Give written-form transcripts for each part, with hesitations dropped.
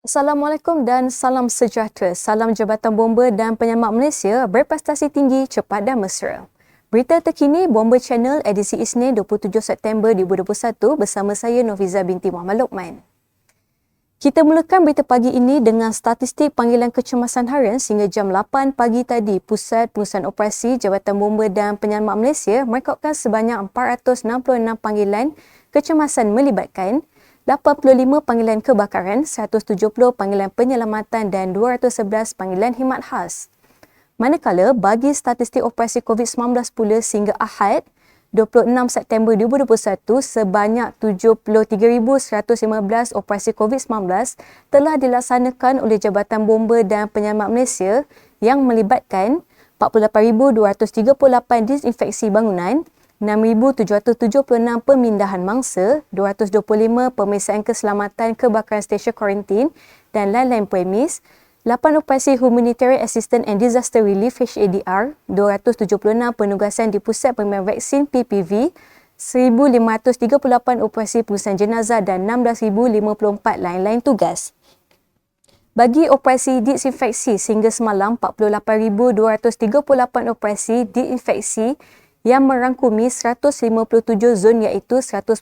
Assalamualaikum dan salam sejahtera. Salam Jabatan Bomba dan Penyelamat Malaysia berprestasi tinggi, cepat dan mesra. Berita terkini Bomba Channel edisi Isnin 27 September 2021 bersama saya Noviza binti Muhammad Lokman. Kita mulakan berita pagi ini dengan statistik panggilan kecemasan harian sehingga jam 8 pagi tadi. Pusat Pengurusan Operasi Jabatan Bomba dan Penyelamat Malaysia merekodkan sebanyak 466 panggilan kecemasan melibatkan 85 panggilan kebakaran, 170 panggilan penyelamatan dan 211 panggilan khidmat khas. Manakala bagi statistik operasi COVID-19 pula sehingga Ahad 26 September 2021 sebanyak 73,115 operasi COVID-19 telah dilaksanakan oleh Jabatan Bomba dan Penyelamat Malaysia yang melibatkan 48,238 disinfeksi bangunan, 6,776 pemindahan mangsa, 225 pemeriksaan keselamatan kebakaran stesen kuarantin dan lain-lain premis, 8 operasi Humanitarian Assistance and Disaster Relief HADR, 276 penugasan di Pusat Pemberian Vaksin PPV, 1,538 operasi pengurusan jenazah dan 16,054 lain-lain tugas. Bagi operasi disinfeksi sehingga semalam, 48,238 operasi diinfeksi yang merangkumi 157 zon iaitu 145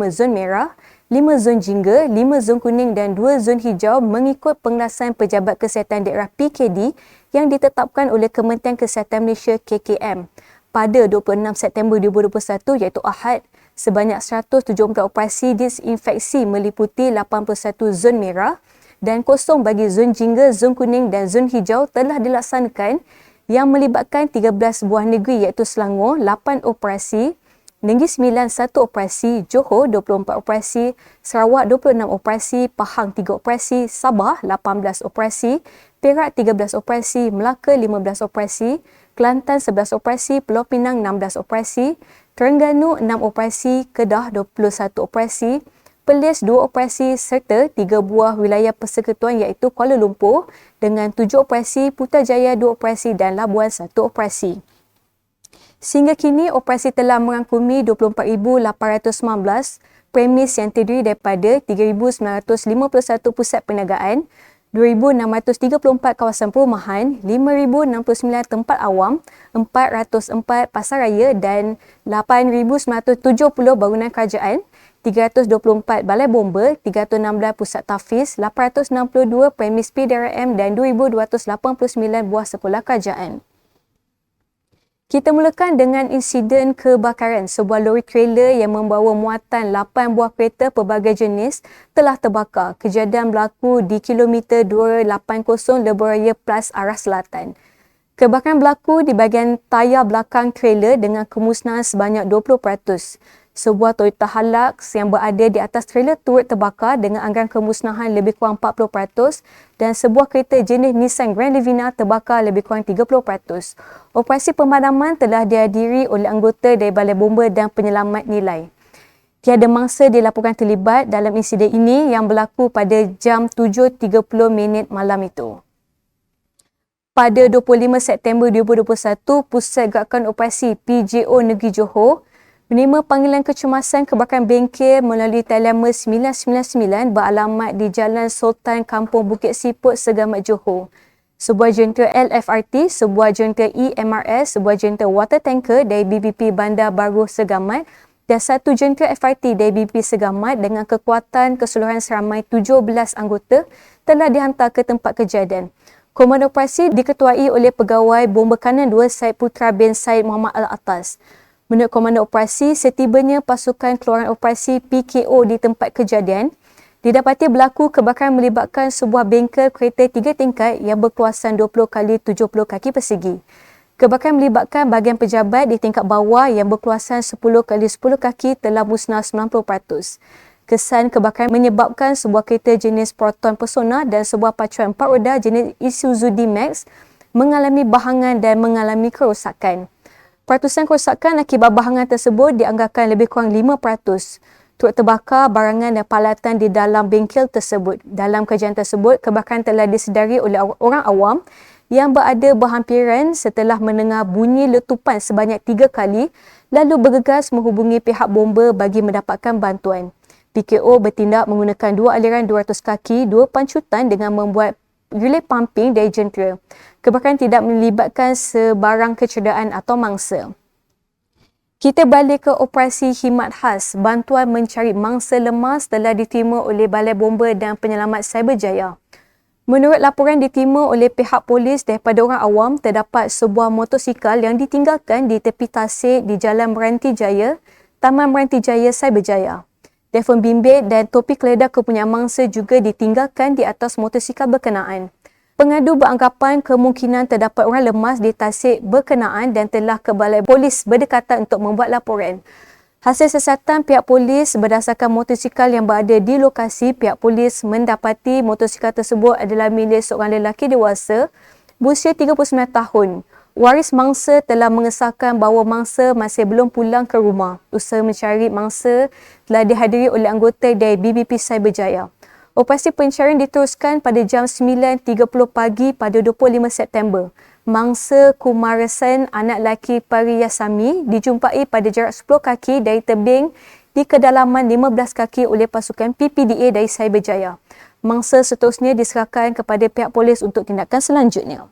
zon merah, 5 zon jingga, 5 zon kuning dan 2 zon hijau mengikut penglaksanaan Pejabat Kesihatan Daerah PKD yang ditetapkan oleh Kementerian Kesihatan Malaysia KKM pada 26 September 2021 iaitu Ahad. Sebanyak 174 operasi disinfeksi meliputi 81 zon merah dan kosong bagi zon jingga, zon kuning dan zon hijau telah dilaksanakan yang melibatkan 13 buah negeri iaitu Selangor 8 operasi, Negeri Sembilan 1 operasi, Johor 24 operasi, Sarawak 26 operasi, Pahang 3 operasi, Sabah 18 operasi, Perak 13 operasi, Melaka 15 operasi, Kelantan 11 operasi, Pulau Pinang 16 operasi, Terengganu 6 operasi, Kedah 21 operasi, Perlis 2 operasi serta 3 buah wilayah persekutuan iaitu Kuala Lumpur dengan 7 operasi, Putrajaya 2 operasi dan Labuan 1 operasi. Sehingga kini operasi telah merangkumi 24,819 premis yang terdiri daripada 3,951 pusat perniagaan, 2,634 kawasan perumahan, 5,069 tempat awam, 404 pasaraya dan 8,970 bangunan kerajaan, 324 balai bomba, 316 pusat tahfiz, 862 premis PDRM dan 2,289 buah sekolah kerajaan. Kita mulakan dengan insiden kebakaran. Sebuah lori trailer yang membawa muatan 8 buah kereta pelbagai jenis telah terbakar. Kejadian berlaku di kilometer 280 Lebuh Raya Plus arah selatan. Kebakaran berlaku di bahagian tayar belakang trailer dengan kemusnahan sebanyak 20%. Sebuah Toyota Hilux yang berada di atas trailer turut terbakar dengan anggaran kemusnahan lebih kurang 40% dan sebuah kereta jenis Nissan Grand Livina terbakar lebih kurang 30%. Operasi pemadaman telah dihadiri oleh anggota dari Balai Bomba dan Penyelamat Nilai. Tiada mangsa dilaporkan terlibat dalam insiden ini yang berlaku pada jam 7.30 malam itu. Pada 25 September 2021, Pusat Gerakan Operasi PJO Negeri Johor menerima panggilan kecemasan kebakaran bengkel melalui talian 999 beralamat di Jalan Sultan Kampung Bukit Siput, Segamat, Johor. Sebuah jentera LFRT, sebuah jentera EMRS, sebuah jentera water tanker dari BBP Bandar Baru Segamat dan satu jentera FRT dari BBP Segamat dengan kekuatan keseluruhan seramai 17 anggota telah dihantar ke tempat kejadian. Komando operasi diketuai oleh Pegawai Bomba Kanan 2 Syed Putra bin Syed Muhammad Al-Atas. Menurut Komando Operasi, setibanya pasukan keluaran operasi PKO di tempat kejadian, didapati berlaku kebakaran melibatkan sebuah bengkel kereta 3 tingkat yang berkuasaan 20 kali 70 kaki persegi. Kebakaran melibatkan bahagian pejabat di tingkat bawah yang berkuasaan 10 kali 10 kaki telah musnah 90%. Kesan kebakaran menyebabkan sebuah kereta jenis Proton Persona dan sebuah pacuan 4 roda jenis Isuzu D-Max mengalami bahangan dan mengalami kerosakan. Peratusan kerosakan akibat bahangan tersebut dianggarkan lebih kurang 5%. Turut terbakar barangan dan peralatan di dalam bengkel tersebut. Dalam kajian tersebut, kebakaran telah disedari oleh orang awam yang berada berhampiran setelah mendengar bunyi letupan sebanyak 3 kali lalu bergegas menghubungi pihak bomba bagi mendapatkan bantuan. PKO bertindak menggunakan 2 aliran 200 kaki, 2 pancutan dengan membuat relay pumping dari jentera. Kebakaran tidak melibatkan sebarang kecederaan atau mangsa. Kita balik ke operasi khidmat khas. Bantuan mencari mangsa lemas telah diterima oleh Balai Bomba dan Penyelamat Cyberjaya. Menurut laporan diterima oleh pihak polis daripada orang awam, terdapat sebuah motosikal yang ditinggalkan di tepi tasik di Jalan Meranti Jaya, Taman Meranti Jaya, Cyberjaya. Telefon bimbit dan topi keledar kepunyaan mangsa juga ditinggalkan di atas motosikal berkenaan. Pengadu beranggapan kemungkinan terdapat orang lemas di tasik berkenaan dan telah ke balai polis berdekatan untuk membuat laporan. Hasil siasatan pihak polis berdasarkan motosikal yang berada di lokasi, pihak polis mendapati motosikal tersebut adalah milik seorang lelaki dewasa berusia 39 tahun. Waris mangsa telah mengesahkan bahawa mangsa masih belum pulang ke rumah. Usaha mencari mangsa telah dihadiri oleh anggota dari BBP Cyberjaya. Operasi pencarian diteruskan pada jam 9.30 pagi pada 25 September. Mangsa Kumarasan, anak lelaki Pariyasami, dijumpai pada jarak 10 kaki dari tebing di kedalaman 15 kaki oleh pasukan PPDA dari Cyberjaya. Mangsa seterusnya diserahkan kepada pihak polis untuk tindakan selanjutnya.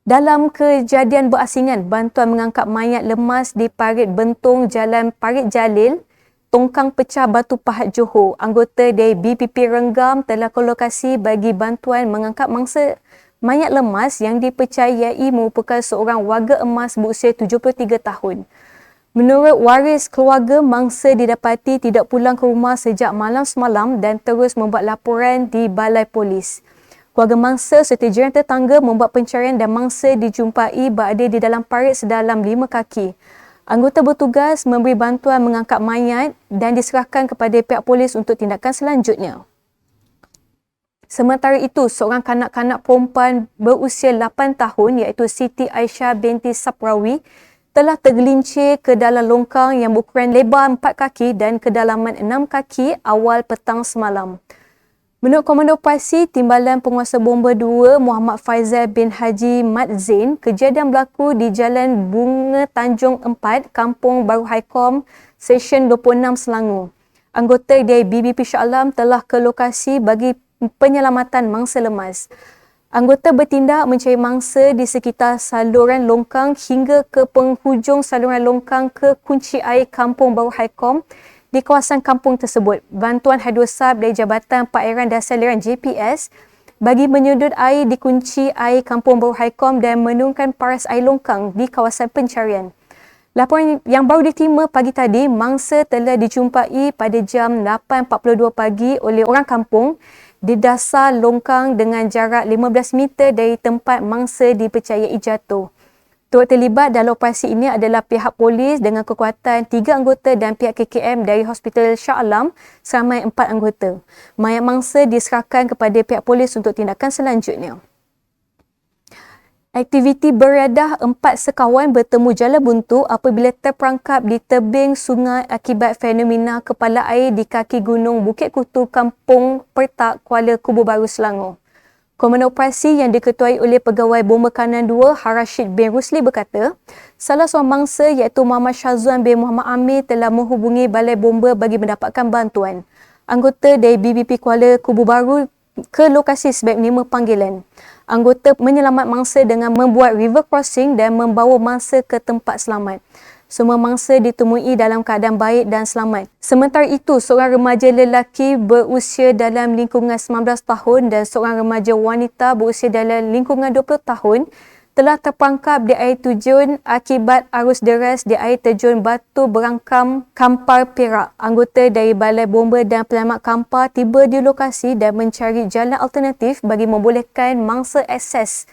Dalam kejadian berasingan, bantuan mengangkat mayat lemas di Parit Bentong Jalan Parit Jalil, Tongkang Pecah Batu Pahat Johor. Anggota dari BPP Renggam telah ke lokasi bagi bantuan mengangkat mangsa mayat lemas yang dipercayai merupakan seorang warga emas berusia 73 tahun. Menurut waris keluarga, mangsa didapati tidak pulang ke rumah sejak malam semalam dan terus membuat laporan di balai polis. Keluarga mangsa serta jiran tetangga membuat pencarian dan mangsa dijumpai berada di dalam parit sedalam 5 kaki. Anggota bertugas memberi bantuan mengangkat mayat dan diserahkan kepada pihak polis untuk tindakan selanjutnya. Sementara itu, seorang kanak-kanak perempuan berusia 8 tahun iaitu Siti Aisyah binti Saprawi telah tergelincir ke dalam longkang yang berukuran lebar 4 kaki dan kedalaman 6 kaki awal petang semalam. Menurut Komando Operasi Timbalan Penguasa Bomba 2 Muhammad Faizal bin Haji Mat Zain, kejadian berlaku di Jalan Bunga Tanjung 4, Kampung Baru Haikom, Seksyen 26 Selangor. Anggota dari BBP Shah Alam telah ke lokasi bagi penyelamatan mangsa lemas. Anggota bertindak mencari mangsa di sekitar saluran longkang hingga ke penghujung saluran longkang ke kunci air Kampung Baru Haikom di kawasan kampung tersebut. Bantuan hidrosab dari Jabatan Perairan dan Saliran JPS bagi menyudut air di kunci air Kampung Baru Haikom dan menurunkan paras air longkang di kawasan pencarian. Laporan yang baru diterima pagi tadi, mangsa telah dijumpai pada jam 8.42 pagi oleh orang kampung di dasar longkang dengan jarak 15 meter dari tempat mangsa dipercayai jatuh. Turut terlibat dalam operasi ini adalah pihak polis dengan kekuatan 3 anggota dan pihak KKM dari Hospital Shah Alam seramai 4 anggota. Mayat mangsa diserahkan kepada pihak polis untuk tindakan selanjutnya. Aktiviti beriadah 4 sekawan bertemu jala buntu apabila terperangkap di tebing sungai akibat fenomena kepala air di kaki gunung Bukit Kutu, Kampung Pertak, Kuala Kubu Baru, Selangor. Komando Operasi yang diketuai oleh Pegawai Bomba Kanan 2 Harashid bin Rusli berkata, salah seorang mangsa iaitu Muhammad Syazwan bin Muhammad Amir telah menghubungi Balai Bomba bagi mendapatkan bantuan. Anggota dari BBP Kuala Kubu Baru ke lokasi sebab menerima panggilan. Anggota menyelamat mangsa dengan membuat river crossing dan membawa mangsa ke tempat selamat. Semua mangsa ditemui dalam keadaan baik dan selamat. Sementara itu, seorang remaja lelaki berusia dalam lingkungan 19 tahun dan seorang remaja wanita berusia dalam lingkungan 20 tahun telah terperangkap di air terjun akibat arus deras di air terjun Batu Berangkam, Kampar, Perak. Anggota dari Balai Bomba dan Penyelamat Kampar tiba di lokasi dan mencari jalan alternatif bagi membolehkan mangsa akses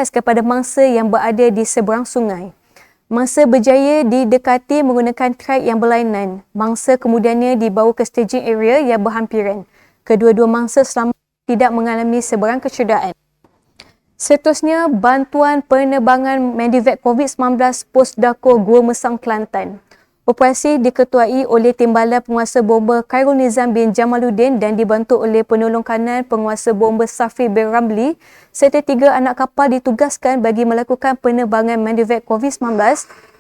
kepada mangsa yang berada di seberang sungai. Mangsa berjaya didekati menggunakan trek yang berlainan. Mangsa kemudiannya dibawa ke staging area yang berhampiran. Kedua-dua mangsa selamat tidak mengalami sebarang kecederaan. Seterusnya, bantuan penerbangan Medivac COVID-19 Pusdako Gua Mesang, Kelantan. Operasi diketuai oleh Timbalan Penguasa Bomba Khairul Nizam bin Jamaluddin dan dibantu oleh penolong kanan Penguasa Bomba Safri bin Ramli serta 3 anak kapal ditugaskan bagi melakukan penerbangan medevac COVID-19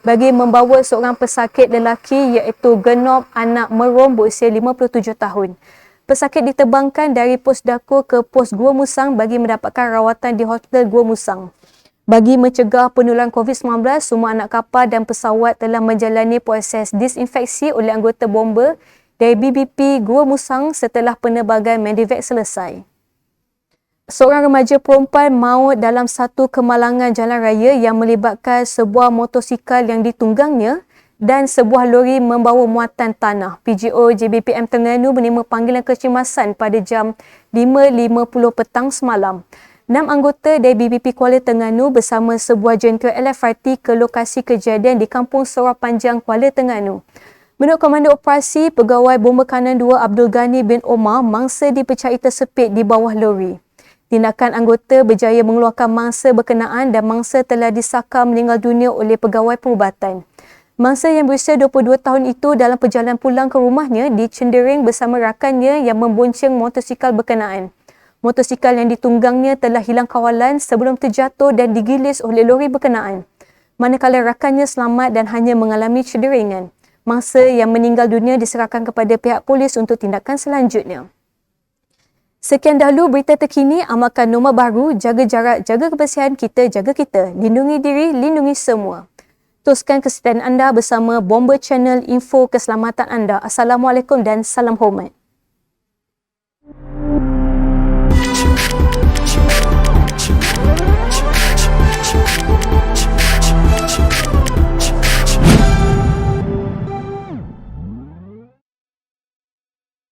bagi membawa seorang pesakit lelaki iaitu Genob Anak Merom berusia 57 tahun. Pesakit diterbangkan dari pos Dako ke pos Gua Musang bagi mendapatkan rawatan di Hotel Gua Musang. Bagi mencegah penularan COVID-19, semua anak kapal dan pesawat telah menjalani proses disinfeksi oleh anggota bomba dari BBP Gua Musang setelah penerbangan medevac selesai. Seorang remaja perempuan maut dalam satu kemalangan jalan raya yang melibatkan sebuah motosikal yang ditunggangnya dan sebuah lori membawa muatan tanah. PGO JBPM Terengganu menerima panggilan kecemasan pada jam 5.50 petang semalam. 6 anggota dari BBP Kuala Terengganu bersama sebuah jentera LFRT ke lokasi kejadian di Kampung Sorah Panjang, Kuala Terengganu. Menurut Komando Operasi, Pegawai Bomba Kanan 2 Abdul Ghani bin Omar, mangsa dipercayai tersepit di bawah lori. Tindakan anggota berjaya mengeluarkan mangsa berkenaan dan mangsa telah disahkan meninggal dunia oleh Pegawai Perubatan. Mangsa yang berusia 22 tahun itu dalam perjalanan pulang ke rumahnya dicendering bersama rakannya yang membonceng motosikal berkenaan. Motosikal yang ditunggangnya telah hilang kawalan sebelum terjatuh dan digilis oleh lori berkenaan. Manakala rakannya selamat dan hanya mengalami cedera ringan. Mangsa yang meninggal dunia diserahkan kepada pihak polis untuk tindakan selanjutnya. Sekian dahulu berita terkini, amalkan norma baru, jaga jarak, jaga kebersihan kita, jaga kita. Lindungi diri, lindungi semua. Teruskan kesetiaan anda bersama Bomba Channel, info keselamatan anda. Assalamualaikum dan salam hormat.